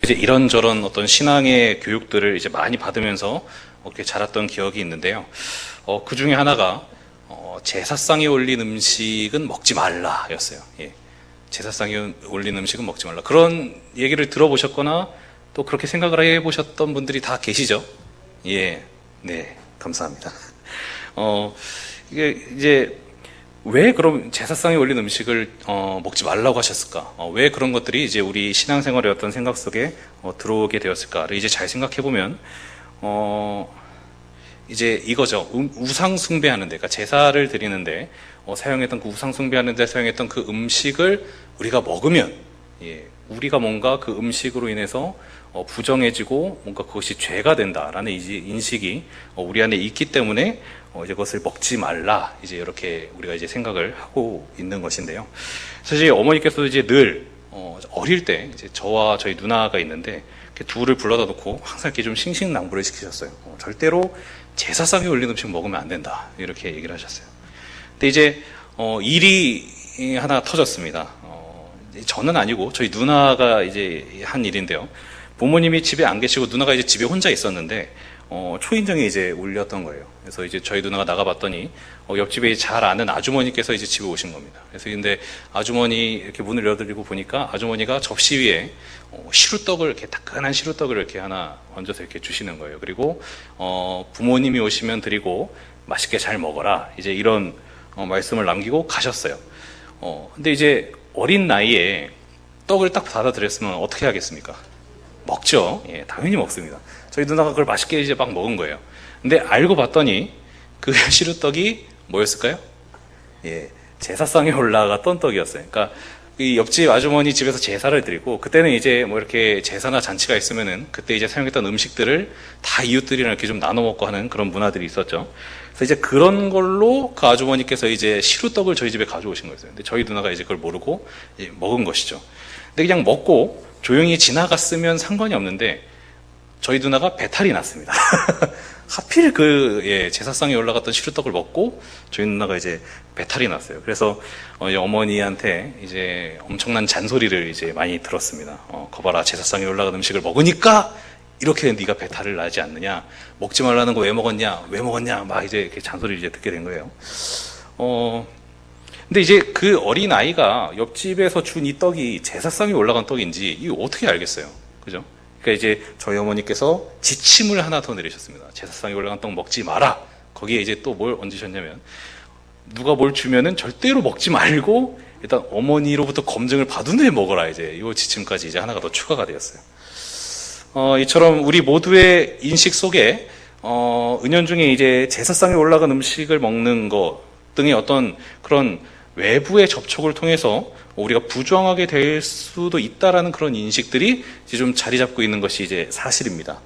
이제 이런저런 어떤 신앙의 교육들을 이제 많이 받으면서 이렇게 자랐던 기억이 있는데요. 그 중에 하나가 제사상에 올린 음식은 먹지 말라였어요. 예. 제사상에 올린 음식은 먹지 말라. 그런 얘기를 들어보셨거나 또 그렇게 생각을 해보셨던 분들이 다 계시죠? 예, 네, 감사합니다. 이게 이제 왜 그럼 제사상에 올린 음식을 먹지 말라고 하셨을까? 왜 그런 것들이 이제 우리 신앙생활의 어떤 생각 속에 들어오게 되었을까를 이제 잘 생각해 보면 이제 이거죠. 우상 숭배하는데, 그러니까 제사를 드리는데 사용했던 그 우상 숭배하는데 사용했던 그 음식을 우리가 먹으면, 예, 우리가 뭔가 그 음식으로 인해서 부정해지고 뭔가 그것이 죄가 된다라는 인식이 우리 안에 있기 때문에 이제 그것을 먹지 말라, 이제 이렇게 우리가 이제 생각을 하고 있는 것인데요. 사실 어머니께서도 이제 늘 어릴 때 이제 저와 저희 누나가 있는데 둘을 불러다 놓고 항상 이렇게 좀 싱싱낭부를 시키셨어요. 절대로 제사상에 올린 음식 먹으면 안 된다, 이렇게 얘기를 하셨어요. 근데 이제 일이 하나 터졌습니다. 저는 아니고 저희 누나가 이제 한 일인데요. 부모님이 집에 안 계시고 누나가 이제 집에 혼자 있었는데 초인종이 이제 울렸던 거예요. 그래서 이제 저희 누나가 나가봤더니 옆집에 잘 아는 아주머니께서 이제 집에 오신 겁니다. 그래서 근데 아주머니 이렇게 문을 열어드리고 보니까 아주머니가 접시 위에 시루떡을, 이렇게 따끈한 시루떡을 이렇게 하나 얹어서 이렇게 주시는 거예요. 그리고 부모님이 오시면 드리고 맛있게 잘 먹어라, 이제 이런 말씀을 남기고 가셨어요. 근데 이제 어린 나이에 떡을 딱 받아들였으면 어떻게 하겠습니까? 먹죠. 예, 당연히 먹습니다. 저희 누나가 그걸 맛있게 이제 막 먹은 거예요. 근데 알고 봤더니 그 시루떡이 뭐였을까요? 예, 제사상에 올라갔던 떡이었어요. 그러니까 이 옆집 아주머니 집에서 제사를 드리고, 그때는 이제 뭐 이렇게 제사나 잔치가 있으면은 그때 이제 사용했던 음식들을 다 이웃들이랑 이렇게 좀 나눠 먹고 하는 그런 문화들이 있었죠. 그래서 이제 그런 걸로 그 아주머니께서 이제 시루떡을 저희 집에 가져오신 거였어요. 근데 저희 누나가 이제 그걸 모르고 먹은 것이죠. 근데 그냥 먹고 조용히 지나갔으면 상관이 없는데 저희 누나가 배탈이 났습니다. 하필 제사상에 올라갔던 시루떡을 먹고 저희 누나가 이제 배탈이 났어요. 그래서 어머니한테 이제 엄청난 잔소리를 이제 많이 들었습니다. 거봐라, 제사상에 올라간 음식을 먹으니까 이렇게 네가 배탈을 나지 않느냐, 먹지 말라는 거 왜 먹었냐, 막 이제 이렇게 잔소리를 이제 듣게 된 거예요. 근데 이제 그 어린 아이가 옆집에서 준 이 떡이 제사상에 올라간 떡인지 이거 어떻게 알겠어요? 그죠? 그러니까 이제 저희 어머니께서 지침을 하나 더 내리셨습니다. 제사상에 올라간 떡 먹지 마라. 거기에 이제 또 뭘 얹으셨냐면, 누가 뭘 주면은 절대로 먹지 말고 일단 어머니로부터 검증을 받은 후에 먹어라, 이제 이 지침까지 이제 하나가 더 추가가 되었어요. 이처럼 우리 모두의 인식 속에 은연중에 이제 제사상에 올라간 음식을 먹는 것 등의 어떤 그런 외부의 접촉을 통해서 우리가 부정하게 될 수도 있다라는 그런 인식들이 이제 좀 자리 잡고 있는 것이 이제 사실입니다.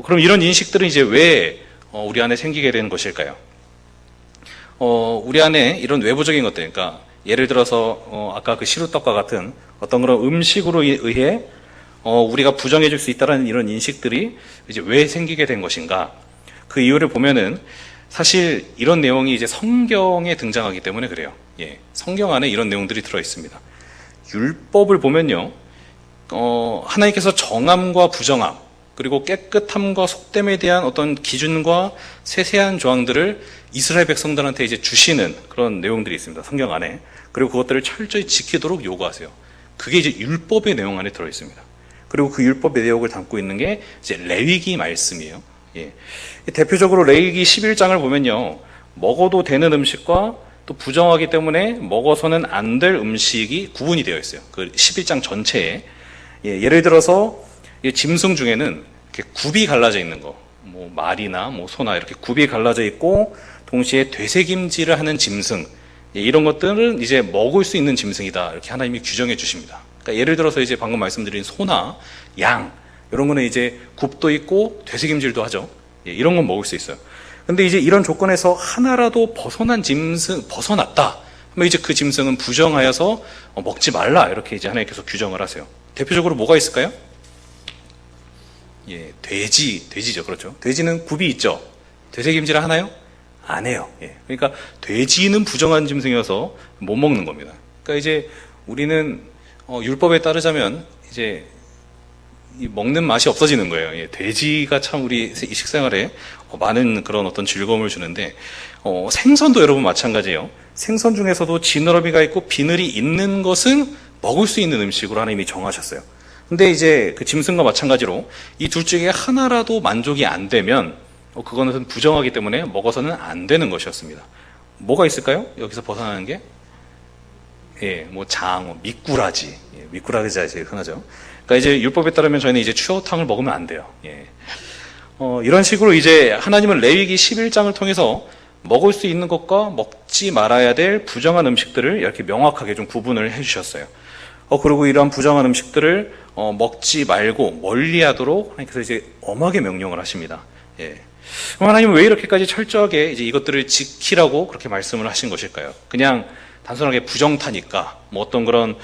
그럼 이런 인식들은 이제 왜 우리 안에 생기게 되는 것일까요? 우리 안에 이런 외부적인 것들, 그러니까 예를 들어서 아까 그 시루떡과 같은 어떤 그런 음식으로 의해 우리가 부정해질 수 있다라는 이런 인식들이 이제 왜 생기게 된 것인가? 그 이유를 보면은 사실 이런 내용이 이제 성경에 등장하기 때문에 그래요. 예, 성경 안에 이런 내용들이 들어 있습니다. 율법을 보면요, 하나님께서 정함과 부정함, 그리고 깨끗함과 속됨에 대한 어떤 기준과 세세한 조항들을 이스라엘 백성들한테 이제 주시는 그런 내용들이 있습니다. 성경 안에. 그리고 그것들을 철저히 지키도록 요구하세요. 그게 이제 율법의 내용 안에 들어 있습니다. 그리고 그 율법의 내용을 담고 있는 게 이제 레위기 말씀이에요. 예. 대표적으로 레위기 11장을 보면요, 먹어도 되는 음식과 또 부정하기 때문에 먹어서는 안 될 음식이 구분이 되어 있어요. 그 11장 전체에. 예를 들어서 짐승 중에는 이렇게 굽이 갈라져 있는 거, 뭐 말이나 뭐 소나 이렇게 굽이 갈라져 있고 동시에 되새김질을 하는 짐승, 이런 것들은 이제 먹을 수 있는 짐승이다, 이렇게 하나님이 규정해 주십니다. 그러니까 예를 들어서 이제 방금 말씀드린 소나 양, 이런 거는 이제 굽도 있고 되새김질도 하죠. 이런 건 먹을 수 있어요. 근데 이제 이런 조건에서 하나라도 벗어난 짐승, 벗어났다, 그러면 이제 그 짐승은 부정하여서 먹지 말라, 이렇게 이제 하나님께서 규정을 하세요. 대표적으로 뭐가 있을까요? 예, 돼지죠. 그렇죠. 돼지는 굽이 있죠. 되새김질을 하나요? 안 해요. 예. 그러니까 돼지는 부정한 짐승이어서 못 먹는 겁니다. 그러니까 이제 우리는 율법에 따르자면 이제 이 먹는 맛이 없어지는 거예요. 예, 돼지가 참 우리 식생활에 많은 그런 어떤 즐거움을 주는데, 생선도 여러분 마찬가지예요. 생선 중에서도 지느러미가 있고 비늘이 있는 것은 먹을 수 있는 음식으로 하나님이 정하셨어요. 근데 이제 그 짐승과 마찬가지로 이 둘 중에 하나라도 만족이 안 되면 그거는 부정하기 때문에 먹어서는 안 되는 것이었습니다. 뭐가 있을까요? 여기서 벗어나는 게? 예, 뭐 장어, 미꾸라지. 예, 미꾸라지가 제일 흔하죠. 그러니까 이제 율법에 따르면 저희는 이제 추어탕을 먹으면 안 돼요. 예. 이런 식으로 이제 하나님은 레위기 11장을 통해서 먹을 수 있는 것과 먹지 말아야 될 부정한 음식들을 이렇게 명확하게 좀 구분을 해주셨어요. 그리고 이러한 부정한 음식들을 먹지 말고 멀리하도록 하나님께서 이제 엄하게 명령을 하십니다. 예. 그럼 하나님은 왜 이렇게까지 철저하게 이제 이것들을 지키라고 그렇게 말씀을 하신 것일까요? 그냥 단순하게 부정타니까 뭐 어떤 그런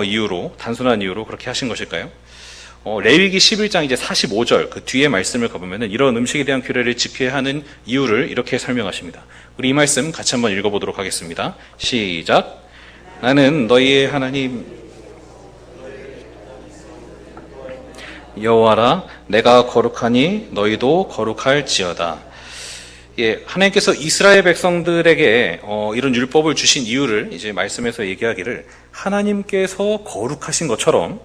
이유로, 단순한 이유로 그렇게 하신 것일까요? 레위기 11장 이제 45절 그 뒤에 말씀을 가보면은 이런 음식에 대한 규례를 지켜야 하는 이유를 이렇게 설명하십니다. 우리 이 말씀 같이 한번 읽어보도록 하겠습니다. 시작. 나는 너희의 하나님 여호와라. 내가 거룩하니 너희도 거룩할지어다. 예, 하나님께서 이스라엘 백성들에게 이런 율법을 주신 이유를 이제 말씀에서 얘기하기를 하나님께서 거룩하신 것처럼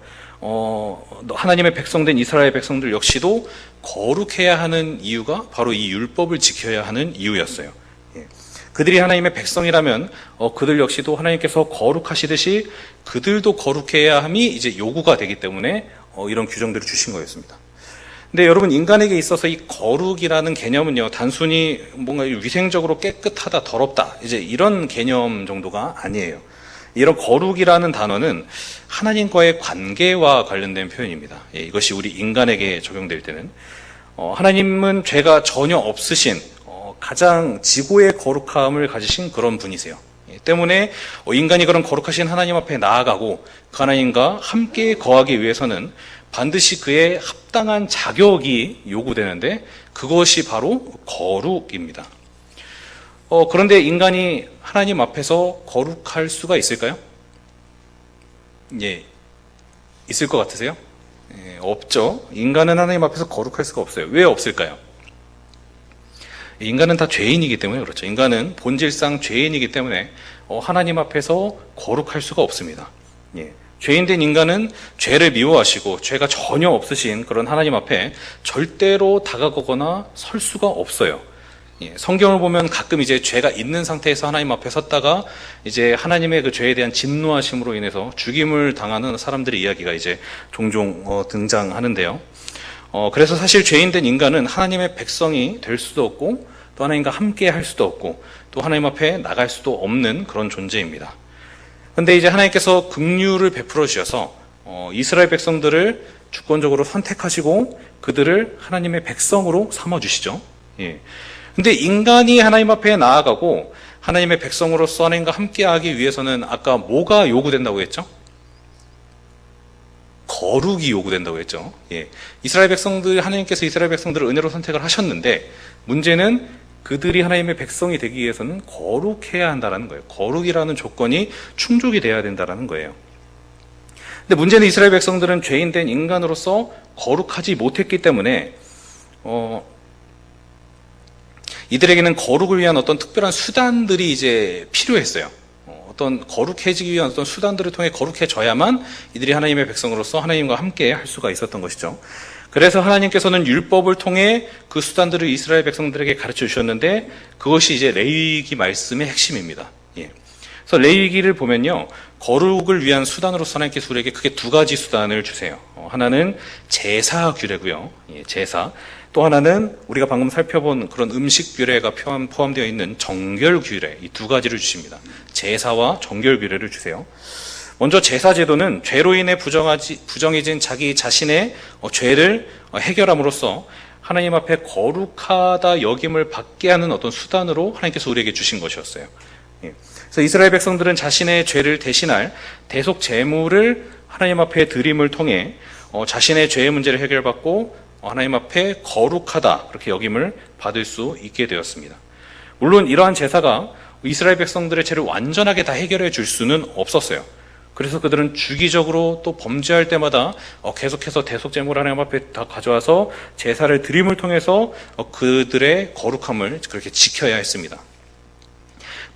하나님의 백성된 이스라엘 백성들 역시도 거룩해야 하는 이유가 바로 이 율법을 지켜야 하는 이유였어요. 예. 그들이 하나님의 백성이라면 그들 역시도 하나님께서 거룩하시듯이 그들도 거룩해야 함이 이제 요구가 되기 때문에 이런 규정들을 주신 거였습니다. 근데 여러분, 인간에게 있어서 이 거룩이라는 개념은요, 단순히 뭔가 위생적으로 깨끗하다, 더럽다, 이제 이런 개념 정도가 아니에요. 이런 거룩이라는 단어는 하나님과의 관계와 관련된 표현입니다. 예, 이것이 우리 인간에게 적용될 때는 하나님은 죄가 전혀 없으신 가장 지고의 거룩함을 가지신 그런 분이세요. 예, 때문에 인간이 그런 거룩하신 하나님 앞에 나아가고 그 하나님과 함께 거하기 위해서는 반드시 그의 합당한 자격이 요구되는데 그것이 바로 거룩입니다. 그런데 인간이 하나님 앞에서 거룩할 수가 있을까요? 예, 있을 것 같으세요? 예, 없죠. 인간은 하나님 앞에서 거룩할 수가 없어요. 왜 없을까요? 인간은 다 죄인이기 때문에 그렇죠. 인간은 본질상 죄인이기 때문에 하나님 앞에서 거룩할 수가 없습니다. 예. 죄인된 인간은 죄를 미워하시고 죄가 전혀 없으신 그런 하나님 앞에 절대로 다가가거나 설 수가 없어요. 예, 성경을 보면 가끔 이제 죄가 있는 상태에서 하나님 앞에 섰다가 이제 하나님의 그 죄에 대한 진노하심으로 인해서 죽임을 당하는 사람들의 이야기가 이제 종종 등장하는데요. 그래서 사실 죄인된 인간은 하나님의 백성이 될 수도 없고 또 하나님과 함께 할 수도 없고 또 하나님 앞에 나갈 수도 없는 그런 존재입니다. 그런데 이제 하나님께서 긍휼을 베풀어 주셔서 이스라엘 백성들을 주권적으로 선택하시고 그들을 하나님의 백성으로 삼아 주시죠. 예. 근데 인간이 하나님 앞에 나아가고 하나님의 백성으로서 하나님과 함께하기 위해서는 아까 뭐가 요구된다고 했죠? 거룩이 요구된다고 했죠. 예. 하나님께서 이스라엘 백성들을 은혜로 선택을 하셨는데 문제는 그들이 하나님의 백성이 되기 위해서는 거룩해야 한다는 거예요. 거룩이라는 조건이 충족이 돼야 된다는 거예요. 근데 문제는 이스라엘 백성들은 죄인된 인간으로서 거룩하지 못했기 때문에 이들에게는 거룩을 위한 어떤 특별한 수단들이 이제 필요했어요. 어떤 거룩해지기 위한 어떤 수단들을 통해 거룩해져야만 이들이 하나님의 백성으로서 하나님과 함께 할 수가 있었던 것이죠. 그래서 하나님께서는 율법을 통해 그 수단들을 이스라엘 백성들에게 가르쳐 주셨는데 그것이 이제 레위기 말씀의 핵심입니다. 예. 그래서 레위기를 보면요, 거룩을 위한 수단으로서 하나님께서 우리에게 크게 두 가지 수단을 주세요. 하나는 제사 규례고요. 예, 제사. 또 하나는 우리가 방금 살펴본 그런 음식 규례가 포함되어 있는 정결 규례, 이 두 가지를 주십니다. 제사와 정결 규례를 주세요. 먼저 제사 제도는 죄로 인해 부정해진 자기 자신의 죄를 해결함으로써 하나님 앞에 거룩하다 여김을 받게 하는 어떤 수단으로 하나님께서 우리에게 주신 것이었어요. 그래서 이스라엘 백성들은 자신의 죄를 대신할 대속 제물을 하나님 앞에 드림을 통해 자신의 죄의 문제를 해결받고 하나님 앞에 거룩하다 그렇게 여김을 받을 수 있게 되었습니다. 물론 이러한 제사가 이스라엘 백성들의 죄를 완전하게 다 해결해 줄 수는 없었어요. 그래서 그들은 주기적으로 또 범죄할 때마다 계속해서 대속제물 하나님 앞에 다 가져와서 제사를 드림을 통해서 그들의 거룩함을 그렇게 지켜야 했습니다.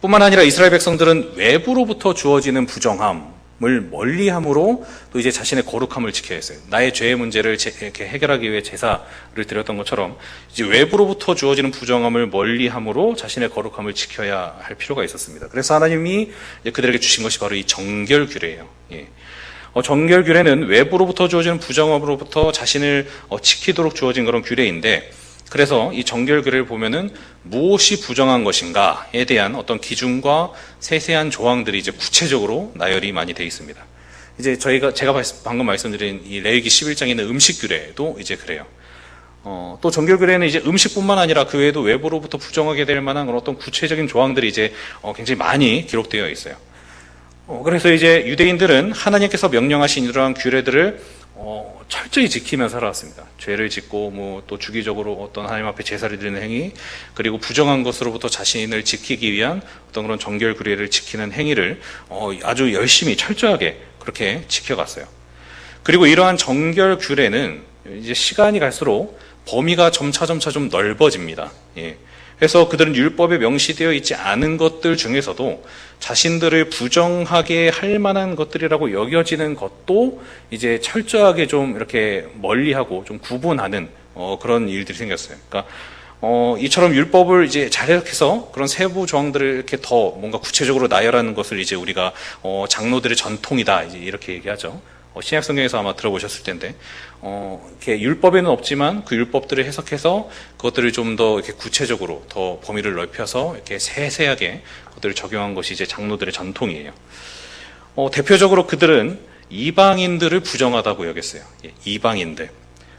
뿐만 아니라 이스라엘 백성들은 외부로부터 주어지는 부정함을 멀리함으로 또 이제 자신의 거룩함을 지켜야 했어요. 나의 죄의 문제를 이렇게 해결하기 위해 제사를 드렸던 것처럼 이제 외부로부터 주어지는 부정함을 멀리함으로 자신의 거룩함을 지켜야 할 필요가 있었습니다. 그래서 하나님이 그들에게 주신 것이 바로 이 정결규례예요. 정결규례는 외부로부터 주어지는 부정함으로부터 자신을 지키도록 주어진 그런 규례인데, 그래서 이 정결규례를 보면은 무엇이 부정한 것인가에 대한 어떤 기준과 세세한 조항들이 이제 구체적으로 나열이 많이 되어 있습니다. 이제 제가 방금 말씀드린 이 레위기 11장에 있는 음식규례도 이제 그래요. 또 정결규례는 이제 음식뿐만 아니라 그 외에도 외부로부터 부정하게 될 만한 그런 어떤 구체적인 조항들이 이제 굉장히 많이 기록되어 있어요. 그래서 이제 유대인들은 하나님께서 명령하신 이러한 규례들을 철저히 지키며 살아왔습니다. 죄를 짓고 또 주기적으로 어떤 하나님 앞에 제사를 드리는 행위, 그리고 부정한 것으로부터 자신을 지키기 위한 어떤 그런 정결 규례를 지키는 행위를 아주 열심히 철저하게 그렇게 지켜갔어요. 그리고 이러한 정결 규례는 이제 시간이 갈수록 범위가 점차 좀 넓어집니다. 그래서 그들은 율법에 명시되어 있지 않은 것들 중에서도 자신들을 부정하게 할 만한 것들이라고 여겨지는 것도 이제 철저하게 좀 이렇게 멀리하고 좀 구분하는 그런 일들이 생겼어요. 그러니까 이처럼 율법을 이제 잘 해석해서 그런 세부 조항들을 이렇게 더 뭔가 구체적으로 나열하는 것을 이제 우리가 장로들의 전통이다 이제 이렇게 얘기하죠. 신약 성경에서 아마 들어보셨을 텐데, 이렇게 율법에는 없지만 그 율법들을 해석해서 그것들을 좀 더 이렇게 구체적으로 더 범위를 넓혀서 이렇게 세세하게 그것들을 적용한 것이 이제 장로들의 전통이에요. 대표적으로 그들은 이방인들을 부정하다고 여겼어요. 이방인들.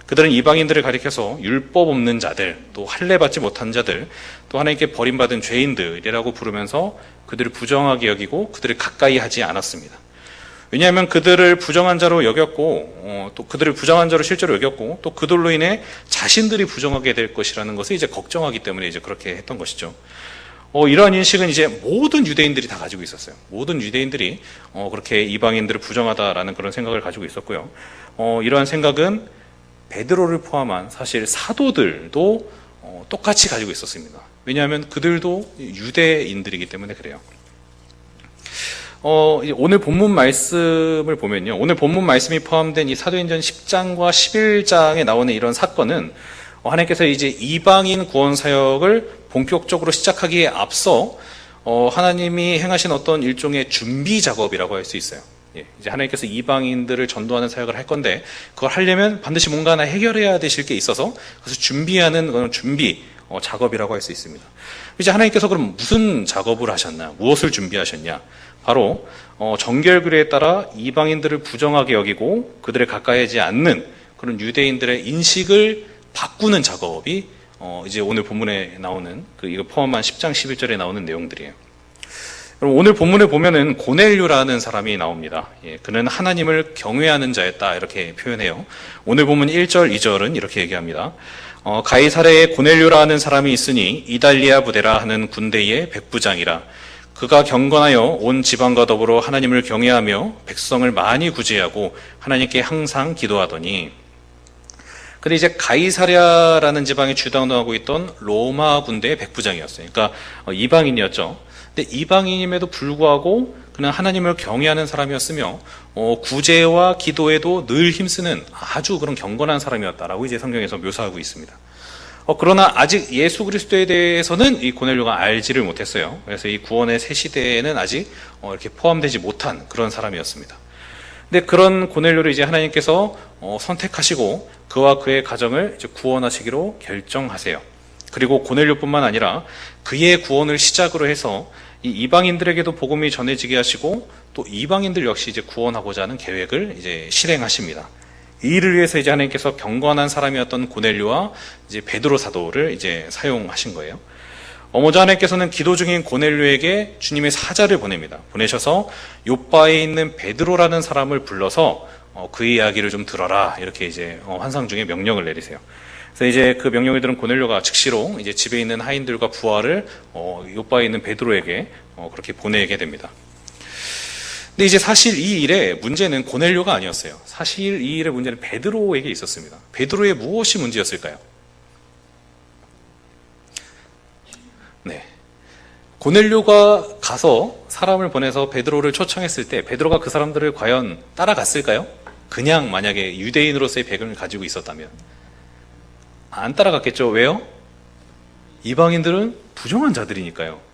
그들은 이방인들을 가리켜서 율법 없는 자들, 또 할례 받지 못한 자들, 또 하나님께 버림받은 죄인들이라고 부르면서 그들을 부정하게 여기고 그들을 가까이 하지 않았습니다. 왜냐하면 그들을 부정한 자로 여겼고, 또 그들을 부정한 자로 실제로 여겼고, 또 그들로 인해 자신들이 부정하게 될 것이라는 것을 이제 걱정하기 때문에 이제 그렇게 했던 것이죠. 이러한 인식은 이제 모든 유대인들이 다 가지고 있었어요. 모든 유대인들이 그렇게 이방인들을 부정하다라는 그런 생각을 가지고 있었고요. 이러한 생각은 베드로를 포함한 사실 사도들도 똑같이 가지고 있었습니다. 왜냐하면 그들도 유대인들이기 때문에 그래요. 오늘 본문 말씀을 보면요. 오늘 본문 말씀이 포함된 이 사도행전 10장과 11장에 나오는 이런 사건은 하나님께서 이제 이방인 구원 사역을 본격적으로 시작하기에 앞서 하나님이 행하신 어떤 일종의 준비 작업이라고 할 수 있어요. 이제 하나님께서 이방인들을 전도하는 사역을 할 건데 그걸 하려면 반드시 뭔가 하나 해결해야 되실 게 있어서 그래서 준비하는 그런 준비 작업이라고 할 수 있습니다. 이제 하나님께서 그럼 무슨 작업을 하셨나? 무엇을 준비하셨냐? 바로 정결규례에 따라 이방인들을 부정하게 여기고 그들을 가까이 하지 않는 그런 유대인들의 인식을 바꾸는 작업이 이제 오늘 본문에 나오는 이거 포함한 10장 11절에 나오는 내용들이에요. 그럼 오늘 본문에 보면은 고넬료라는 사람이 나옵니다. 그는 하나님을 경외하는 자였다 이렇게 표현해요. 오늘 본문 1절 2절은 이렇게 얘기합니다. 가이사랴에 고넬료라는 사람이 있으니 이달리아 부대라 하는 군대의 백부장이라. 그가 경건하여 온 지방과 더불어 하나님을 경외하며 백성을 많이 구제하고 하나님께 항상 기도하더니. 근데 이제 가이사랴라는 지방에 주당하고 있던 로마 군대의 백부장이었어요. 그러니까 이방인이었죠. 근데 이방인임에도 불구하고 그는 하나님을 경외하는 사람이었으며 구제와 기도에도 늘 힘쓰는 아주 그런 경건한 사람이었다라고 이제 성경에서 묘사하고 있습니다. 그러나 아직 예수 그리스도에 대해서는 이 고넬료가 알지를 못했어요. 그래서 이 구원의 새 시대에는 아직 이렇게 포함되지 못한 그런 사람이었습니다. 근데 그런 고넬료를 이제 하나님께서 선택하시고 그와 그의 가정을 이제 구원하시기로 결정하세요. 그리고 고넬료뿐만 아니라 그의 구원을 시작으로 해서 이 이방인들에게도 복음이 전해지게 하시고 또 이방인들 역시 이제 구원하고자 하는 계획을 이제 실행하십니다. 이 일을 위해서 이제 하나님께서 경건한 사람이었던 고넬료와 이제 베드로 사도를 이제 사용하신 거예요. 먼저 하나님께서는 기도 중인 고넬료에게 주님의 사자를 보냅니다. 보내셔서 욥바에 있는 베드로라는 사람을 불러서 그의 이야기를 좀 들어라 이렇게 이제 환상 중에 명령을 내리세요. 그래서 이제 그 명령을 들은 고넬료가 즉시로 이제 집에 있는 하인들과 부하를 욥바에 있는 베드로에게 그렇게 보내게 됩니다. 근데 이제 사실 이 일의 문제는 고넬료가 아니었어요. 사실 이 일의 문제는 베드로에게 있었습니다. 베드로의 무엇이 문제였을까요? 네. 고넬료가 가서 사람을 보내서 베드로를 초청했을 때 베드로가 그 사람들을 과연 따라갔을까요? 그냥 만약에 유대인으로서의 배경을 가지고 있었다면 안 따라갔겠죠. 왜요? 이방인들은 부정한 자들이니까요.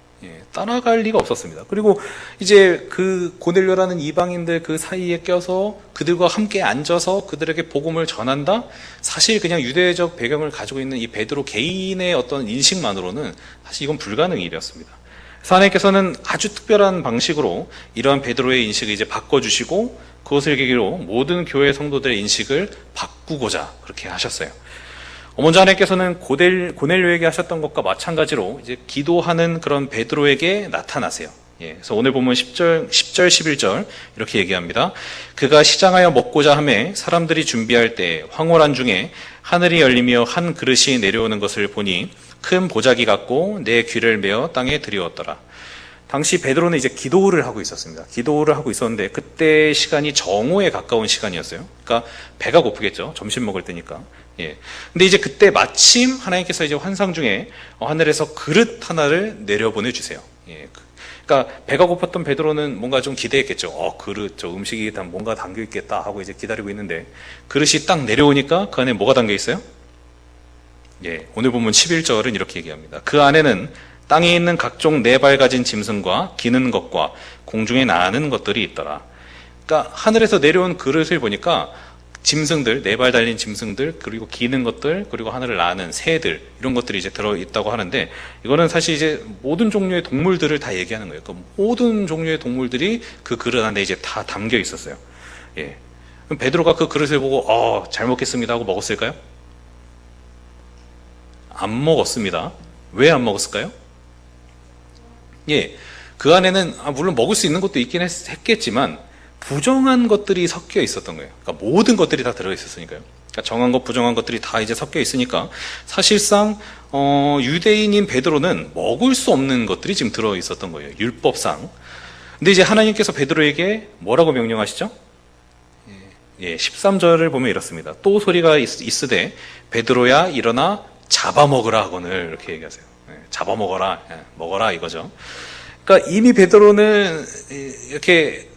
따라갈 리가 없었습니다. 그리고 이제 그 고넬료라는 이방인들 그 사이에 껴서 그들과 함께 앉아서 그들에게 복음을 전한다? 사실 그냥 유대적 배경을 가지고 있는 이 베드로 개인의 어떤 인식만으로는 사실 이건 불가능한 일이었습니다. 그래서 하나님께서는 아주 특별한 방식으로 이러한 베드로의 인식을 이제 바꿔주시고 그것을 계기로 모든 교회 성도들의 인식을 바꾸고자 그렇게 하셨어요. 먼저 하나님께서는 고넬료에게 하셨던 것과 마찬가지로 이제 기도하는 그런 베드로에게 나타나세요. 그래서 오늘 보면 10절, 11절 이렇게 얘기합니다. 그가 시장하여 먹고자 하매 사람들이 준비할 때 황홀한 중에 하늘이 열리며 한 그릇이 내려오는 것을 보니 큰 보자기 같고 내 귀를 메어 땅에 들이웠더라. 당시 베드로는 이제 기도를 하고 있었습니다. 기도를 하고 있었는데 그때 시간이 정오에 가까운 시간이었어요. 그러니까 배가 고프겠죠. 점심 먹을 때니까. 근데 이제 그때 마침 하나님께서 이제 환상 중에 하늘에서 그릇 하나를 내려보내 주세요. 그러니까 배가 고팠던 베드로는 뭔가 좀 기대했겠죠. 그릇, 저 음식이 뭔가 담겨 있겠다 하고 이제 기다리고 있는데 그릇이 딱 내려오니까 그 안에 뭐가 담겨 있어요? 오늘 보면 11절은 이렇게 얘기합니다. 그 안에는 땅에 있는 각종 네 발 가진 짐승과 기는 것과 공중에 나는 것들이 있더라. 그러니까 하늘에서 내려온 그릇을 보니까 짐승들, 네 발 달린 짐승들, 그리고 기는 것들, 그리고 하늘을 나는 새들, 이런 것들이 이제 들어있다고 하는데, 이거는 사실 이제 모든 종류의 동물들을 다 얘기하는 거예요. 그러니까 모든 종류의 동물들이 그 그릇 안에 이제 다 담겨 있었어요. 그럼 베드로가 그 그릇을 보고, 잘 먹겠습니다 하고 먹었을까요? 안 먹었습니다. 왜 안 먹었을까요? 그 안에는, 물론 먹을 수 있는 것도 있긴 했겠지만, 부정한 것들이 섞여 있었던 거예요. 그러니까 모든 것들이 다 들어 있었으니까요. 그러니까 정한 것, 부정한 것들이 다 이제 섞여 있으니까 사실상 유대인인 베드로는 먹을 수 없는 것들이 지금 들어 있었던 거예요. 율법상. 근데 이제 하나님께서 베드로에게 뭐라고 명령하시죠? 13절을 보면 이렇습니다. 또 소리가 있으되 베드로야 일어나 잡아먹으라 하거늘 이렇게 얘기하세요. 잡아먹어라, 먹어라 이거죠. 그러니까 이미 베드로는 이렇게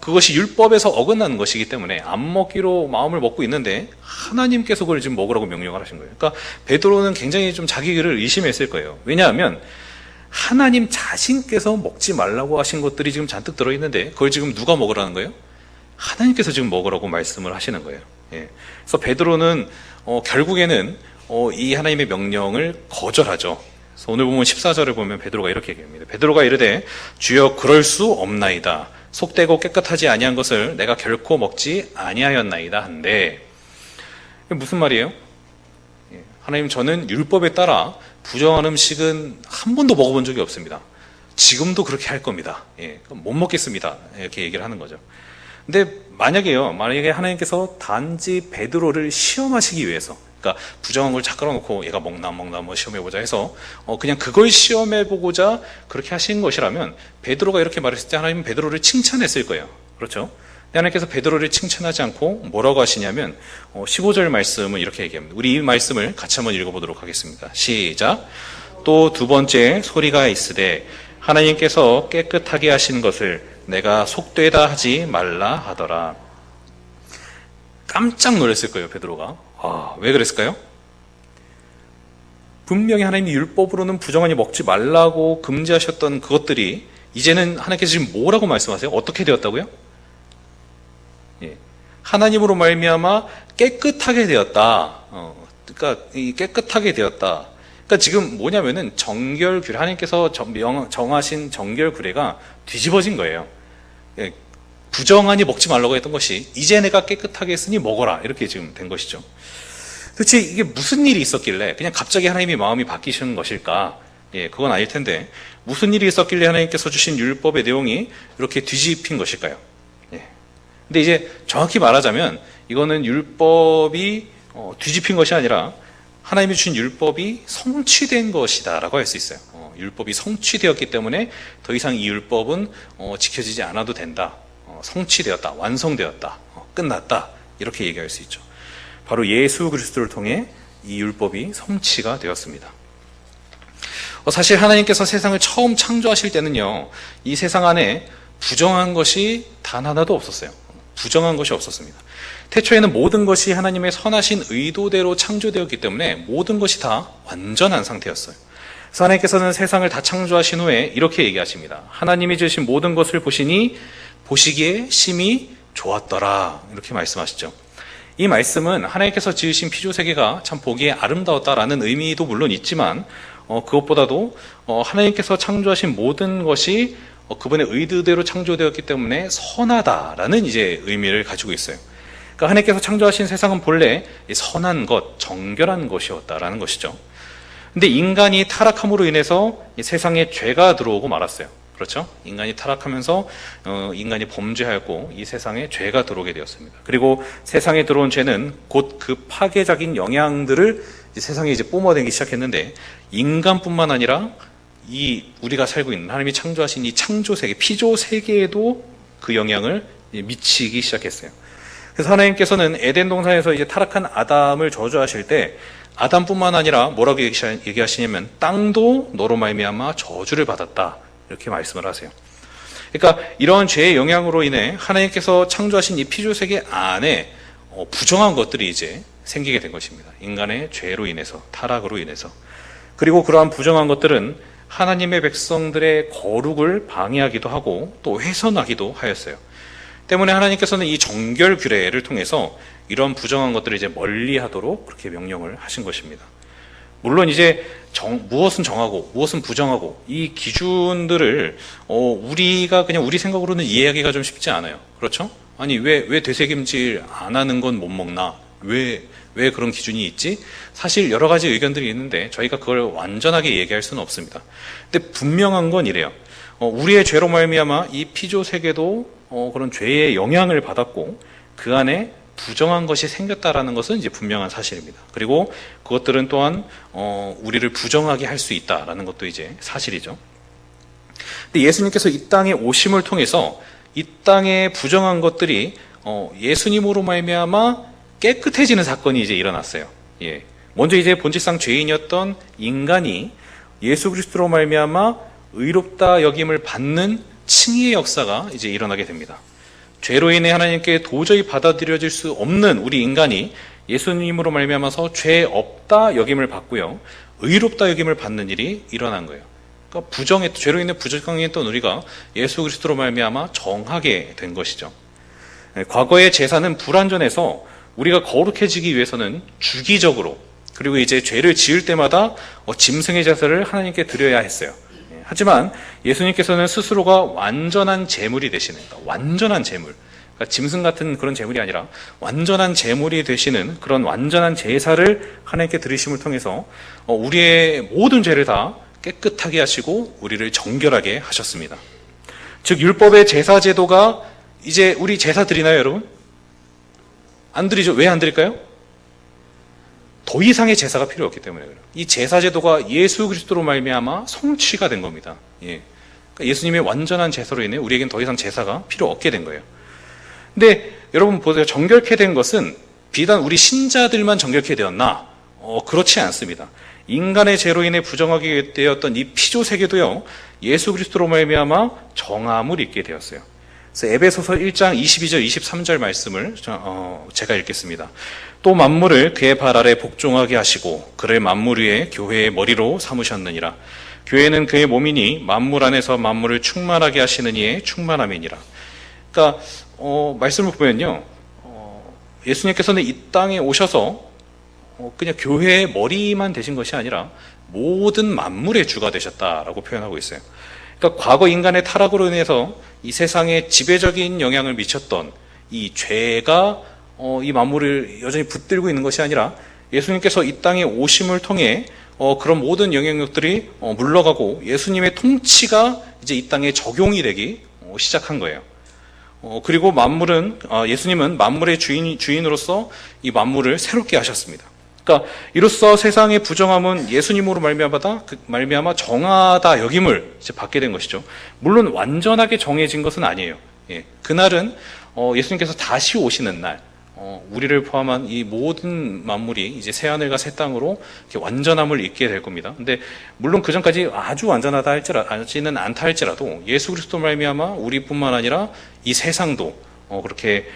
그것이 율법에서 어긋나는 것이기 때문에 안 먹기로 마음을 먹고 있는데 하나님께서 그걸 지금 먹으라고 명령을 하신 거예요. 그러니까 베드로는 굉장히 좀 자기 길을 의심했을 거예요. 왜냐하면 하나님 자신께서 먹지 말라고 하신 것들이 지금 잔뜩 들어있는데 그걸 지금 누가 먹으라는 거예요? 하나님께서 지금 먹으라고 말씀을 하시는 거예요. 그래서 베드로는 결국에는 이 하나님의 명령을 거절하죠. 그래서 오늘 보면 14절을 보면 베드로가 이렇게 얘기합니다. 베드로가 이르되 주여 그럴 수 없나이다. 속되고 깨끗하지 아니한 것을 내가 결코 먹지 아니하였나이다 한데 무슨 말이에요? 하나님 저는 율법에 따라 부정한 음식은 한 번도 먹어본 적이 없습니다. 지금도 그렇게 할 겁니다. 못 먹겠습니다. 이렇게 얘기를 하는 거죠. 근데 만약에 하나님께서 단지 베드로를 시험하시기 위해서 그러니까 부정한 걸 착 깔아놓고 얘가 먹나 안 먹나 뭐 시험해보자 해서 그냥 그걸 시험해보고자 그렇게 하신 것이라면 베드로가 이렇게 말했을 때 하나님은 베드로를 칭찬했을 거예요. 그렇죠? 근데 하나님께서 베드로를 칭찬하지 않고 뭐라고 하시냐면 15절 말씀은 이렇게 얘기합니다. 우리 이 말씀을 같이 한번 읽어보도록 하겠습니다. 시작. 또 두 번째 소리가 있으되 하나님께서 깨끗하게 하신 것을 내가 속되다 하지 말라 하더라. 깜짝 놀랐을 거예요, 베드로가. 왜 그랬을까요? 분명히 하나님이 율법으로는 부정하니 먹지 말라고 금지하셨던 그것들이 이제는 하나님께서 지금 뭐라고 말씀하세요? 어떻게 되었다고요? 하나님으로 말미암아 깨끗하게 되었다. 그러니까 깨끗하게 되었다. 그러니까 지금 뭐냐면은 정결규례, 하나님께서 정하신 정결규례가 뒤집어진 거예요. 부정하니 먹지 말라고 했던 것이 이제 내가 깨끗하게 했으니 먹어라 이렇게 지금 된 것이죠. 도대체 이게 무슨 일이 있었길래 그냥 갑자기 하나님이 마음이 바뀌시는 것일까? 그건 아닐 텐데 무슨 일이 있었길래 하나님께서 주신 율법의 내용이 이렇게 뒤집힌 것일까요? 근데 이제 정확히 말하자면 이거는 율법이 뒤집힌 것이 아니라 하나님이 주신 율법이 성취된 것이다라고 할 수 있어요. 율법이 성취되었기 때문에 더 이상 이 율법은 지켜지지 않아도 된다. 성취되었다, 완성되었다, 끝났다, 이렇게 얘기할 수 있죠. 바로 예수 그리스도를 통해 이 율법이 성취가 되었습니다. 사실 하나님께서 세상을 처음 창조하실 때는요, 이 세상 안에 부정한 것이 단 하나도 없었어요. 부정한 것이 없었습니다. 태초에는 모든 것이 하나님의 선하신 의도대로 창조되었기 때문에 모든 것이 다 완전한 상태였어요. 그래서 하나님께서는 세상을 다 창조하신 후에 이렇게 얘기하십니다. 하나님이 지으신 모든 것을 보시니 보시기에 심히 좋았더라, 이렇게 말씀하시죠. 이 말씀은 하나님께서 지으신 피조세계가 참 보기에 아름다웠다라는 의미도 물론 있지만 그것보다도 하나님께서 창조하신 모든 것이 그분의 의도대로 창조되었기 때문에 선하다라는 이제 의미를 가지고 있어요. 그러니까 하나님께서 창조하신 세상은 본래 선한 것, 정결한 것이었다라는 것이죠. 근데 인간이 타락함으로 인해서 이 세상에 죄가 들어오고 말았어요. 그렇죠? 인간이 타락하면서 인간이 범죄하였고 이 세상에 죄가 들어오게 되었습니다. 그리고 세상에 들어온 죄는 곧 그 파괴적인 영향들을 세상에 이제 뿜어내기 시작했는데, 인간뿐만 아니라 이 우리가 살고 있는 하나님이 창조하신 이 창조세계, 피조세계에도 그 영향을 미치기 시작했어요. 그래서 하나님께서는 에덴 동산에서 이제 타락한 아담을 저주하실 때 아담뿐만 아니라 뭐라고 얘기하시냐면 땅도 너로 말미암아 저주를 받았다, 이렇게 말씀을 하세요. 그러니까 이런 죄의 영향으로 인해 하나님께서 창조하신 이 피조세계 안에 부정한 것들이 이제 생기게 된 것입니다. 인간의 죄로 인해서, 타락으로 인해서. 그리고 그러한 부정한 것들은 하나님의 백성들의 거룩을 방해하기도 하고 또 훼손하기도 하였어요. 때문에 하나님께서는 이 정결 규례를 통해서 이런 부정한 것들을 이제 멀리하도록 그렇게 명령을 하신 것입니다. 물론 이제 무엇은 정하고 무엇은 부정하고 이 기준들을 우리가 그냥 우리 생각으로는 이해하기가 좀 쉽지 않아요. 그렇죠? 아니 왜 되새김질 안 하는 건 못 먹나? 왜 그런 기준이 있지? 사실 여러 가지 의견들이 있는데 저희가 그걸 완전하게 얘기할 수는 없습니다. 근데 분명한 건 이래요. 우리의 죄로 말미암아 이 피조 세계도 그런 죄의 영향을 받았고 그 안에 부정한 것이 생겼다라는 것은 이제 분명한 사실입니다. 그리고 그것들은 또한 우리를 부정하게 할 수 있다라는 것도 이제 사실이죠. 근데 예수님께서 이 땅에 오심을 통해서 이 땅의 부정한 것들이 예수님으로 말미암아 깨끗해지는 사건이 이제 일어났어요. 예. 먼저 이제 본질상 죄인이었던 인간이 예수 그리스도로 말미암아 의롭다 여김을 받는 칭의의 역사가 이제 일어나게 됩니다. 죄로 인해 하나님께 도저히 받아들여질 수 없는 우리 인간이 예수님으로 말미암아서 죄 없다 여김을 받고요, 의롭다 여김을 받는 일이 일어난 거예요. 그러니까 죄로 인해 부정했던 우리가 예수 그리스도로 말미암아 정하게 된 것이죠. 과거의 제사는 불완전해서 우리가 거룩해지기 위해서는 주기적으로, 그리고 이제 죄를 지을 때마다 짐승의 제사를 하나님께 드려야 했어요. 하지만 예수님께서는 스스로가 완전한 제물이 되시는, 완전한 제물, 그러니까 짐승 같은 그런 제물이 아니라 완전한 제물이 되시는 그런 완전한 제사를 하나님께 드리심을 통해서 우리의 모든 죄를 다 깨끗하게 하시고 우리를 정결하게 하셨습니다. 즉 율법의 제사 제도가 이제 우리 제사 드리나요, 여러분? 안 드리죠. 왜 안 드릴까요? 더 이상의 제사가 필요 없기 때문에 그래요. 이 제사 제도가 예수 그리스도로 말미암아 성취가 된 겁니다. 예. 그러니까 예수님의 완전한 제사로 인해 우리에겐 더 이상 제사가 필요 없게 된 거예요. 근데 여러분 보세요. 정결케 된 것은 비단 우리 신자들만 정결케 되었나? 그렇지 않습니다. 인간의 죄로 인해 부정하게 되었던 이 피조 세계도요, 예수 그리스도로 말미암아 정함을 입게 되었어요. 그래서 에베소서 1장 22절 23절 말씀을 제가 읽겠습니다. 또 만물을 그의 발 아래 복종하게 하시고 그를 만물 위에 교회의 머리로 삼으셨느니라. 교회는 그의 몸이니 만물 안에서 만물을 충만하게 하시는 이의 충만함이니라. 그러니까 말씀을 보면요, 예수님께서는 이 땅에 오셔서 그냥 교회의 머리만 되신 것이 아니라 모든 만물의 주가 되셨다라고 표현하고 있어요. 그러니까 과거 인간의 타락으로 인해서 이 세상에 지배적인 영향을 미쳤던 이 죄가 이 만물을 여전히 붙들고 있는 것이 아니라 예수님께서 이 땅에 오심을 통해 그런 모든 영향력들이 물러가고 예수님의 통치가 이제 이 땅에 적용이 되기 시작한 거예요. 그리고 예수님은 만물의 주인으로서 이 만물을 새롭게 하셨습니다. 그러니까 이로써 세상의 부정함은 예수님으로 말미암아 정하다 여김을 이제 받게 된 것이죠. 물론 완전하게 정해진 것은 아니에요. 예, 그날은 예수님께서 다시 오시는 날, 우리를 포함한 이 모든 만물이 이제 새 하늘과 새 땅으로 이렇게 완전함을 입게 될 겁니다. 근데 물론 그 전까지 아주 완전하지는 않다 할지라도 예수 그리스도 말미암아 우리뿐만 아니라 이 세상도 그렇게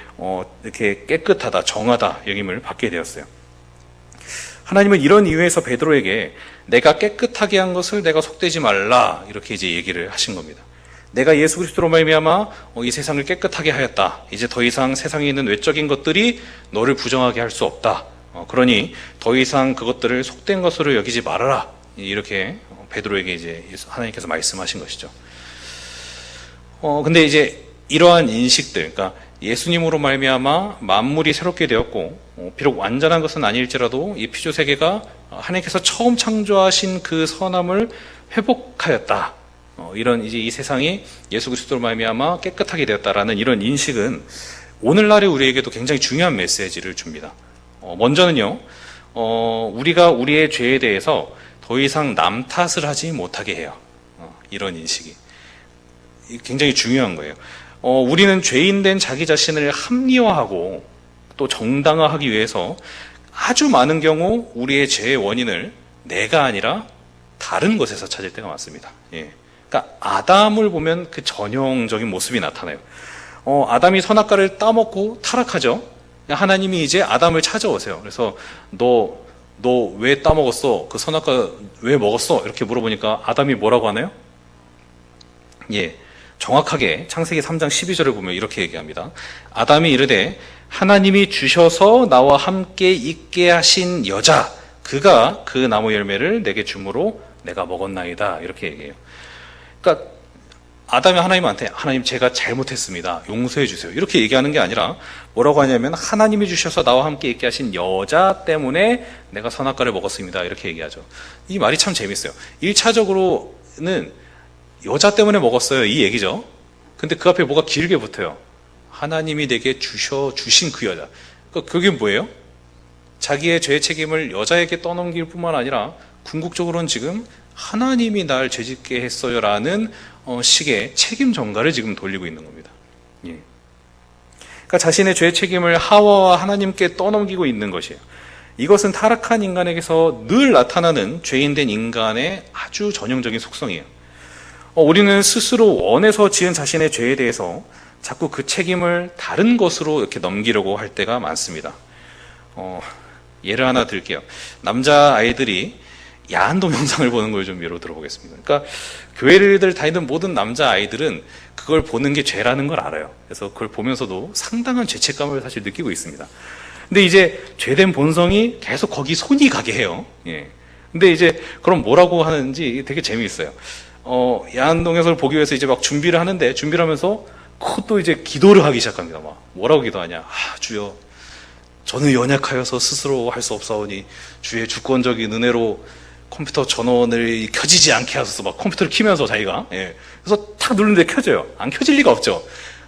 이렇게 깨끗하다, 정하다 여김을 받게 되었어요. 하나님은 이런 이유에서 베드로에게 내가 깨끗하게 한 것을 내가 속되지 말라 이렇게 이제 얘기를 하신 겁니다. 내가 예수 그리스도로 말미암아 이 세상을 깨끗하게 하였다. 이제 더 이상 세상에 있는 외적인 것들이 너를 부정하게 할 수 없다. 그러니 더 이상 그것들을 속된 것으로 여기지 말아라. 이렇게 베드로에게 이제 하나님께서 말씀하신 것이죠. 근데 이제 이러한 인식들, 그러니까 예수님으로 말미암아 만물이 새롭게 되었고 비록 완전한 것은 아닐지라도 이 피조 세계가 하나님께서 처음 창조하신 그 선함을 회복하였다. 이런 이제 이 세상이 예수 그리스도로 말미암아 깨끗하게 되었다라는 이런 인식은 오늘날의 우리에게도 굉장히 중요한 메시지를 줍니다. 먼저는요, 우리가 우리의 죄에 대해서 더 이상 남 탓을 하지 못하게 해요. 이런 인식이 굉장히 중요한 거예요. 우리는 죄인된 자기 자신을 합리화하고 또 정당화하기 위해서 아주 많은 경우 우리의 죄의 원인을 내가 아니라 다른 것에서 찾을 때가 많습니다. 예. 그러니까 아담을 보면 그 전형적인 모습이 나타나요. 아담이 선악과를 따먹고 타락하죠. 하나님이 이제 아담을 찾아오세요. 그래서 너 왜 따먹었어? 그 선악과 왜 먹었어? 이렇게 물어보니까 아담이 뭐라고 하나요? 예. 정확하게 창세기 3장 12절을 보면 이렇게 얘기합니다. 아담이 이르되 하나님이 주셔서 나와 함께 있게 하신 여자 그가 그 나무 열매를 내게 주므로 내가 먹었나이다. 이렇게 얘기해요. 그러니까 아담이 하나님한테 하나님 제가 잘못했습니다. 용서해 주세요. 이렇게 얘기하는 게 아니라 뭐라고 하냐면 하나님이 주셔서 나와 함께 있게 하신 여자 때문에 내가 선악과를 먹었습니다. 이렇게 얘기하죠. 이 말이 참 재밌어요. 1차적으로는 여자 때문에 먹었어요. 이 얘기죠. 근데 그 앞에 뭐가 길게 붙어요. 하나님이 내게 주신 그 여자. 그러니까 그게 뭐예요? 자기의 죄의 책임을 여자에게 떠넘길 뿐만 아니라 궁극적으로는 지금 하나님이 날 죄짓게 했어요 라는 식의 책임 전가를 지금 돌리고 있는 겁니다. 예. 그러니까 자신의 죄의 책임을 하와와 하나님께 떠넘기고 있는 것이에요. 이것은 타락한 인간에게서 늘 나타나는 죄인된 인간의 아주 전형적인 속성이에요. 우리는 스스로 원해서 지은 자신의 죄에 대해서 자꾸 그 책임을 다른 것으로 이렇게 넘기려고 할 때가 많습니다. 예를 하나 들게요. 남자 아이들이 야한 동영상을 보는 걸 좀 예로 들어보겠습니다. 그러니까 교회를 다니는 모든 남자 아이들은 그걸 보는 게 죄라는 걸 알아요. 그래서 그걸 보면서도 상당한 죄책감을 사실 느끼고 있습니다. 근데 이제 죄된 본성이 계속 거기 손이 가게 해요. 예. 근데 이제 그럼 뭐라고 하는지 되게 재미있어요. 야한 동영상을 보기 위해서 이제 막 준비를 하면서 또 이제 기도를 하기 시작합니다. 막 뭐라고 기도하냐? 주여, 저는 연약하여서 스스로 할 수 없사오니 주의 주권적인 은혜로 컴퓨터 전원을 켜지지 않게 하소서. 막 컴퓨터를 키면서 자기가 그래서 탁 누르는데 켜져요. 안 켜질 리가 없죠.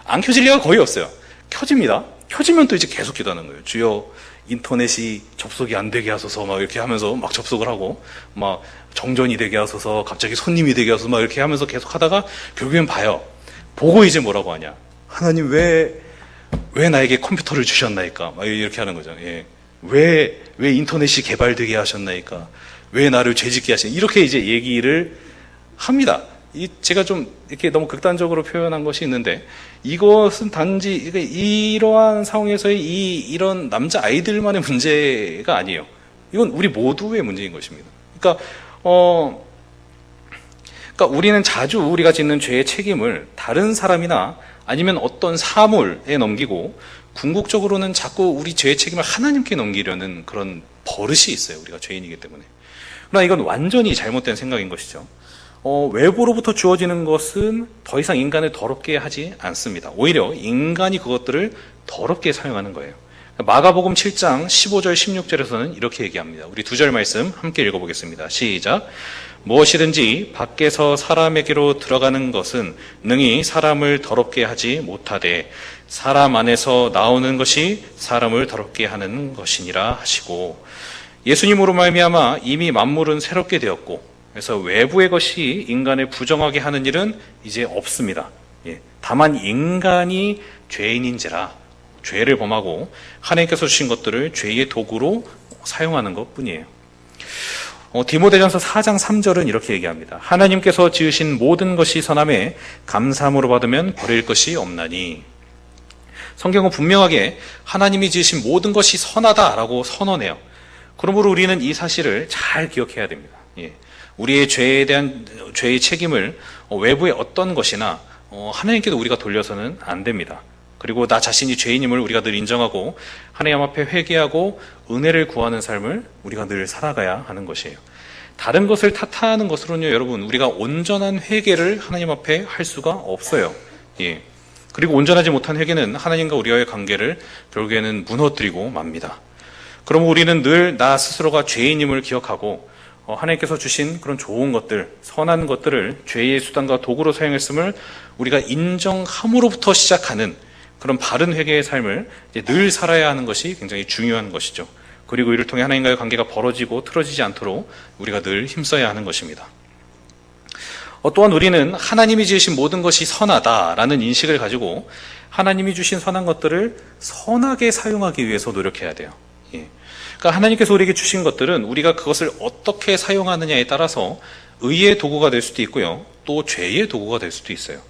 안 켜질 리가 거의 없어요. 켜집니다. 켜지면 또 이제 계속 기도하는 거예요. 주여, 인터넷이 접속이 안 되게 하소서. 막 이렇게 하면서 막 접속을 하고 막 정전이 되게 하소서. 갑자기 손님이 되게 하소서. 막 이렇게 하면서 계속 하다가 결국엔 봐요. 보고 이제 뭐라고 하냐? 하나님 왜 나에게 컴퓨터를 주셨나이까? 막 이렇게 하는 거죠. 예. 왜 인터넷이 개발되게 하셨나이까? 왜 나를 죄짓게 하시나? 이렇게 이제 얘기를 합니다. 제가 좀 이렇게 너무 극단적으로 표현한 것이 있는데, 이것은 단지 이러한 상황에서의 이런 남자 아이들만의 문제가 아니에요. 이건 우리 모두의 문제인 것입니다. 그러니까 우리는 자주 우리가 짓는 죄의 책임을 다른 사람이나 아니면 어떤 사물에 넘기고 궁극적으로는 자꾸 우리 죄의 책임을 하나님께 넘기려는 그런 버릇이 있어요. 우리가 죄인이기 때문에. 그러나 이건 완전히 잘못된 생각인 것이죠. 외부로부터 주어지는 것은 더 이상 인간을 더럽게 하지 않습니다. 오히려 인간이 그것들을 더럽게 사용하는 거예요. 마가복음 7장 15절 16절에서는 이렇게 얘기합니다. 우리 두 절 말씀 함께 읽어보겠습니다. 시작. 무엇이든지 밖에서 사람에게로 들어가는 것은 능히 사람을 더럽게 하지 못하되 사람 안에서 나오는 것이 사람을 더럽게 하는 것이니라 하시고, 예수님으로 말미암아 이미 만물은 새롭게 되었고, 그래서 외부의 것이 인간을 부정하게 하는 일은 이제 없습니다. 다만 인간이 죄인인지라 죄를 범하고 하나님께서 주신 것들을 죄의 도구로 사용하는 것 뿐이에요. 디모데전서 4장 3절은 이렇게 얘기합니다. 하나님께서 지으신 모든 것이 선함에 감사함으로 받으면 버릴 것이 없나니. 성경은 분명하게 하나님이 지으신 모든 것이 선하다라고 선언해요. 그러므로 우리는 이 사실을 잘 기억해야 됩니다. 우리의 죄에 대한 죄의 책임을 외부의 어떤 것이나 하나님께도 우리가 돌려서는 안 됩니다. 그리고 나 자신이 죄인임을 우리가 늘 인정하고 하나님 앞에 회개하고 은혜를 구하는 삶을 우리가 늘 살아가야 하는 것이에요. 다른 것을 탓하는 것으로는요, 여러분, 우리가 온전한 회개를 하나님 앞에 할 수가 없어요. 그리고 온전하지 못한 회개는 하나님과 우리와의 관계를 결국에는 무너뜨리고 맙니다. 그럼 우리는 늘 나 스스로가 죄인임을 기억하고 하나님께서 주신 그런 좋은 것들, 선한 것들을 죄의 수단과 도구로 사용했음을 우리가 인정함으로부터 시작하는 그런 바른 회개의 삶을 늘 살아야 하는 것이 굉장히 중요한 것이죠. 그리고 이를 통해 하나님과의 관계가 벌어지고 틀어지지 않도록 우리가 늘 힘써야 하는 것입니다. 또한 우리는 하나님이 지으신 모든 것이 선하다라는 인식을 가지고 하나님이 주신 선한 것들을 선하게 사용하기 위해서 노력해야 돼요. 그러니까 하나님께서 우리에게 주신 것들은 우리가 그것을 어떻게 사용하느냐에 따라서 의의 도구가 될 수도 있고요, 또 죄의 도구가 될 수도 있어요.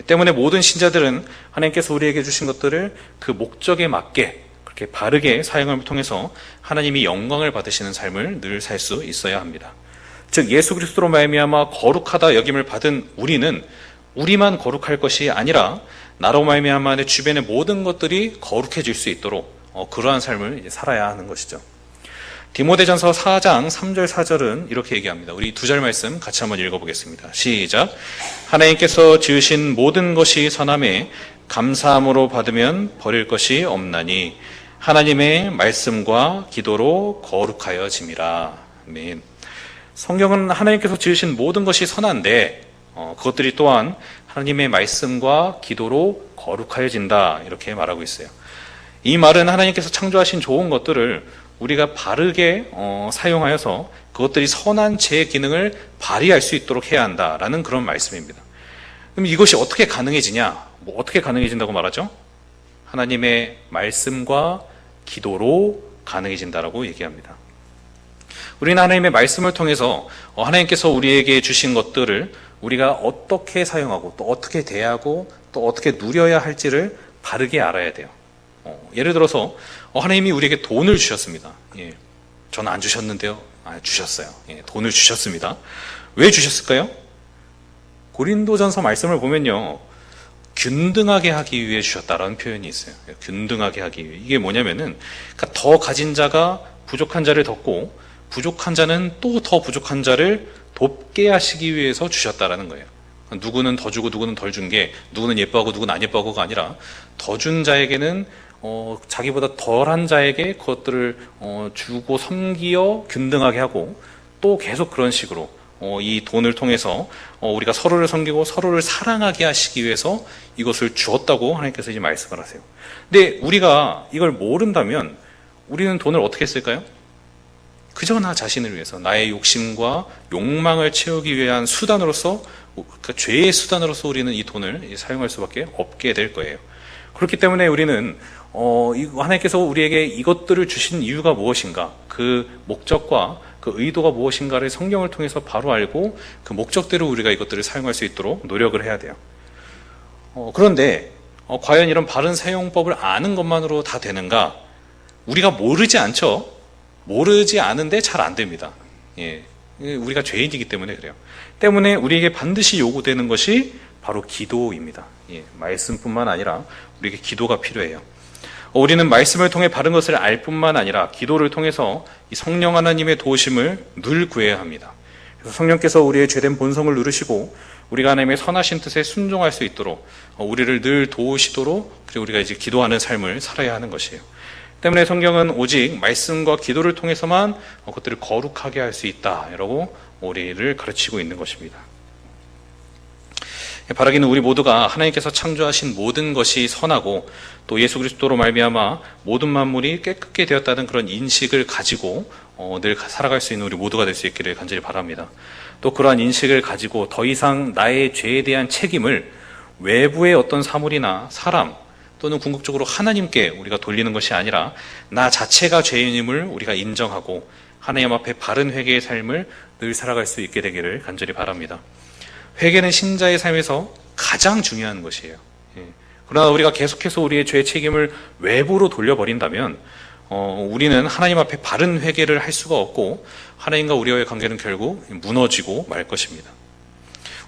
때문에 모든 신자들은 하나님께서 우리에게 주신 것들을 그 목적에 맞게 그렇게 바르게 사용함을 통해서 하나님이 영광을 받으시는 삶을 늘 살 수 있어야 합니다. 즉 예수 그리스도로 말미암아 거룩하다 여김을 받은 우리는 우리만 거룩할 것이 아니라 나로 말미암아 내 주변의 모든 것들이 거룩해질 수 있도록 그러한 삶을 이제 살아야 하는 것이죠. 디모데전서 4장 3절 4절은 이렇게 얘기합니다. 우리 두 절 말씀 같이 한번 읽어보겠습니다. 시작. 하나님께서 지으신 모든 것이 선함에 감사함으로 받으면 버릴 것이 없나니 하나님의 말씀과 기도로 거룩하여짐이라. 아멘. 성경은 하나님께서 지으신 모든 것이 선한데 그것들이 또한 하나님의 말씀과 기도로 거룩하여진다, 이렇게 말하고 있어요. 이 말은 하나님께서 창조하신 좋은 것들을 우리가 바르게 사용하여서 그것들이 선한 제 기능을 발휘할 수 있도록 해야 한다라는 그런 말씀입니다. 그럼 이것이 어떻게 가능해지냐? 어떻게 가능해진다고 말하죠? 하나님의 말씀과 기도로 가능해진다라고 얘기합니다. 우리는 하나님의 말씀을 통해서 하나님께서 우리에게 주신 것들을 우리가 어떻게 사용하고 또 어떻게 대하고 또 어떻게 누려야 할지를 바르게 알아야 돼요. 예를 들어서 하나님이 우리에게 돈을 주셨습니다. 저는 안 주셨는데요. 주셨어요. 돈을 주셨습니다. 왜 주셨을까요? 고린도전서 말씀을 보면요, 균등하게 하기 위해 주셨다라는 표현이 있어요. 균등하게 하기 위해. 이게 뭐냐면은 그러니까 더 가진 자가 부족한 자를 덮고 부족한 자는 또 더 부족한 자를 돕게 하시기 위해서 주셨다라는 거예요. 누구는 더 주고 누구는 덜 준 게, 누구는 예뻐하고 누구는 안 예뻐하고가 아니라 더 준 자에게는 자기보다 덜한 자에게 그것들을 주고 섬기어 균등하게 하고, 또 계속 그런 식으로 이 돈을 통해서 우리가 서로를 섬기고 서로를 사랑하게 하시기 위해서 이것을 주었다고 하나님께서 이제 말씀을 하세요. 근데 우리가 이걸 모른다면 우리는 돈을 어떻게 쓸까요? 그저 나 자신을 위해서 나의 욕심과 욕망을 채우기 위한 수단으로서, 그러니까 죄의 수단으로서 우리는 이 돈을 사용할 수밖에 없게 될 거예요. 그렇기 때문에 우리는 하나님께서 우리에게 이것들을 주신 이유가 무엇인가, 그 목적과 그 의도가 무엇인가를 성경을 통해서 바로 알고 그 목적대로 우리가 이것들을 사용할 수 있도록 노력을 해야 돼요. 그런데 과연 이런 바른 사용법을 아는 것만으로 다 되는가? 우리가 모르지 않죠. 모르지 않은데 잘 안 됩니다. 우리가 죄인이기 때문에 그래요. 때문에 우리에게 반드시 요구되는 것이 바로 기도입니다. 말씀뿐만 아니라 우리에게 기도가 필요해요. 우리는 말씀을 통해 바른 것을 알 뿐만 아니라 기도를 통해서 이 성령 하나님의 도우심을 늘 구해야 합니다. 그래서 성령께서 우리의 죄된 본성을 누르시고 우리가 하나님의 선하신 뜻에 순종할 수 있도록 우리를 늘 도우시도록, 그리고 우리가 이제 기도하는 삶을 살아야 하는 것이에요. 때문에 성경은 오직 말씀과 기도를 통해서만 그것들을 거룩하게 할 수 있다라고 우리를 가르치고 있는 것입니다. 바라기는 우리 모두가 하나님께서 창조하신 모든 것이 선하고 또 예수 그리스도로 말미암아 모든 만물이 깨끗게 되었다는 그런 인식을 가지고 늘 살아갈 수 있는 우리 모두가 될 수 있기를 간절히 바랍니다. 또 그러한 인식을 가지고 더 이상 나의 죄에 대한 책임을 외부의 어떤 사물이나 사람 또는 궁극적으로 하나님께 우리가 돌리는 것이 아니라 나 자체가 죄인임을 우리가 인정하고 하나님 앞에 바른 회개의 삶을 늘 살아갈 수 있게 되기를 간절히 바랍니다. 회개는 신자의 삶에서 가장 중요한 것이에요. 그러나 우리가 계속해서 우리의 죄의 책임을 외부로 돌려버린다면 우리는 하나님 앞에 바른 회개를 할 수가 없고 하나님과 우리와의 관계는 결국 무너지고 말 것입니다.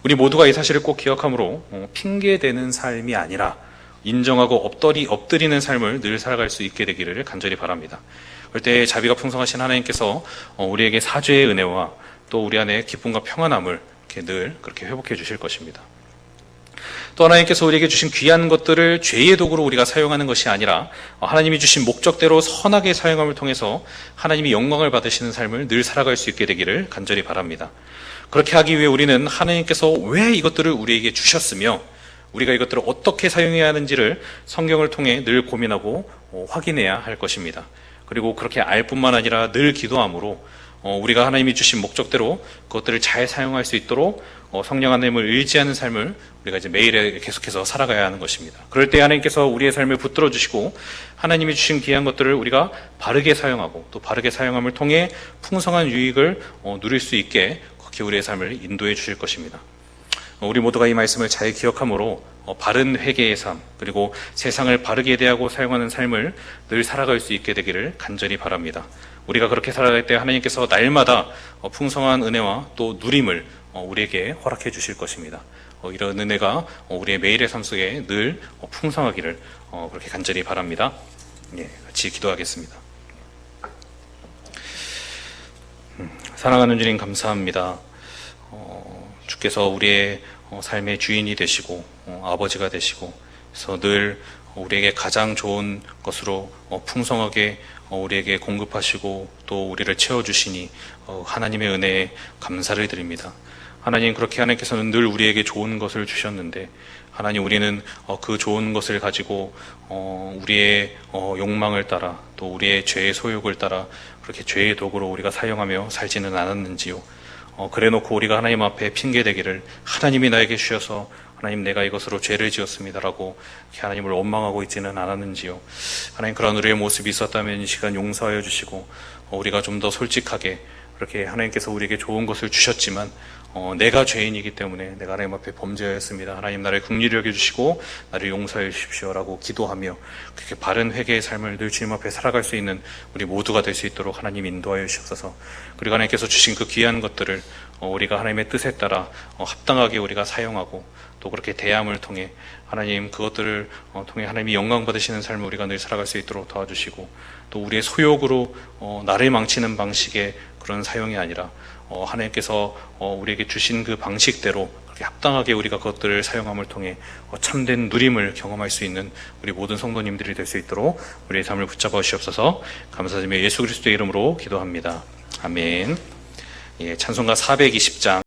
우리 모두가 이 사실을 꼭 기억하므로 핑계대는 삶이 아니라 인정하고 엎드리는 삶을 늘 살아갈 수 있게 되기를 간절히 바랍니다. 그럴 때 자비가 풍성하신 하나님께서 우리에게 사죄의 은혜와 또 우리 안에 기쁨과 평안함을 이렇게 늘 그렇게 회복해 주실 것입니다. 또 하나님께서 우리에게 주신 귀한 것들을 죄의 도구로 우리가 사용하는 것이 아니라 하나님이 주신 목적대로 선하게 사용함을 통해서 하나님이 영광을 받으시는 삶을 늘 살아갈 수 있게 되기를 간절히 바랍니다. 그렇게 하기 위해 우리는 하나님께서 왜 이것들을 우리에게 주셨으며 우리가 이것들을 어떻게 사용해야 하는지를 성경을 통해 늘 고민하고 확인해야 할 것입니다. 그리고 그렇게 알 뿐만 아니라 늘 기도함으로 우리가 하나님이 주신 목적대로 그것들을 잘 사용할 수 있도록 성령 하나님을 의지하는 삶을 우리가 이제 매일에 계속해서 살아가야 하는 것입니다. 그럴 때 하나님께서 우리의 삶을 붙들어 주시고 하나님이 주신 귀한 것들을 우리가 바르게 사용하고 또 바르게 사용함을 통해 풍성한 유익을 누릴 수 있게 그렇게 우리의 삶을 인도해 주실 것입니다. 우리 모두가 이 말씀을 잘 기억함으로 바른 회개의 삶 그리고 세상을 바르게 대하고 사용하는 삶을 늘 살아갈 수 있게 되기를 간절히 바랍니다. 우리가 그렇게 살아갈 때 하나님께서 날마다 풍성한 은혜와 또 누림을 우리에게 허락해 주실 것입니다. 이런 은혜가 우리의 매일의 삶 속에 늘 풍성하기를 그렇게 간절히 바랍니다. 같이 기도하겠습니다. 사랑하는 주님 감사합니다. 주께서 우리의 삶의 주인이 되시고 아버지가 되시고 그래서 늘 우리에게 가장 좋은 것으로 풍성하게 우리에게 공급하시고 또 우리를 채워주시니 하나님의 은혜에 감사를 드립니다. 하나님 그렇게 하나님께서는 늘 우리에게 좋은 것을 주셨는데 하나님 우리는 그 좋은 것을 가지고 우리의 욕망을 따라 또 우리의 죄의 소욕을 따라 그렇게 죄의 도구로 우리가 사용하며 살지는 않았는지요. 그래놓고 우리가 하나님 앞에 핑계대기를 하나님이 나에게 주셔서 하나님 내가 이것으로 죄를 지었습니다라고 하나님을 원망하고 있지는 않았는지요. 하나님 그런 우리의 모습이 있었다면 이 시간 용서하여 주시고 우리가 좀 더 솔직하게 그렇게 하나님께서 우리에게 좋은 것을 주셨지만 내가 죄인이기 때문에 내가 하나님 앞에 범죄하였습니다. 하나님 나를 긍휼히 여겨주시고 나를 용서해 주십시오라고 기도하며 그렇게 바른 회개의 삶을 늘 주님 앞에 살아갈 수 있는 우리 모두가 될 수 있도록 하나님 인도하여 주시옵소서. 그리고 하나님께서 주신 그 귀한 것들을 우리가 하나님의 뜻에 따라 합당하게 우리가 사용하고 또 그렇게 대함을 통해 하나님 그것들을 통해 하나님이 영광 받으시는 삶을 우리가 늘 살아갈 수 있도록 도와주시고 또 우리의 소욕으로 나를 망치는 방식의 그런 사용이 아니라 하나님께서 우리에게 주신 그 방식대로 그렇게 합당하게 우리가 그것들을 사용함을 통해 참된 누림을 경험할 수 있는 우리 모든 성도님들이 될 수 있도록 우리의 삶을 붙잡아 주시옵소서. 감사드리며 예수 그리스도의 이름으로 기도합니다. 아멘. 찬송가 420장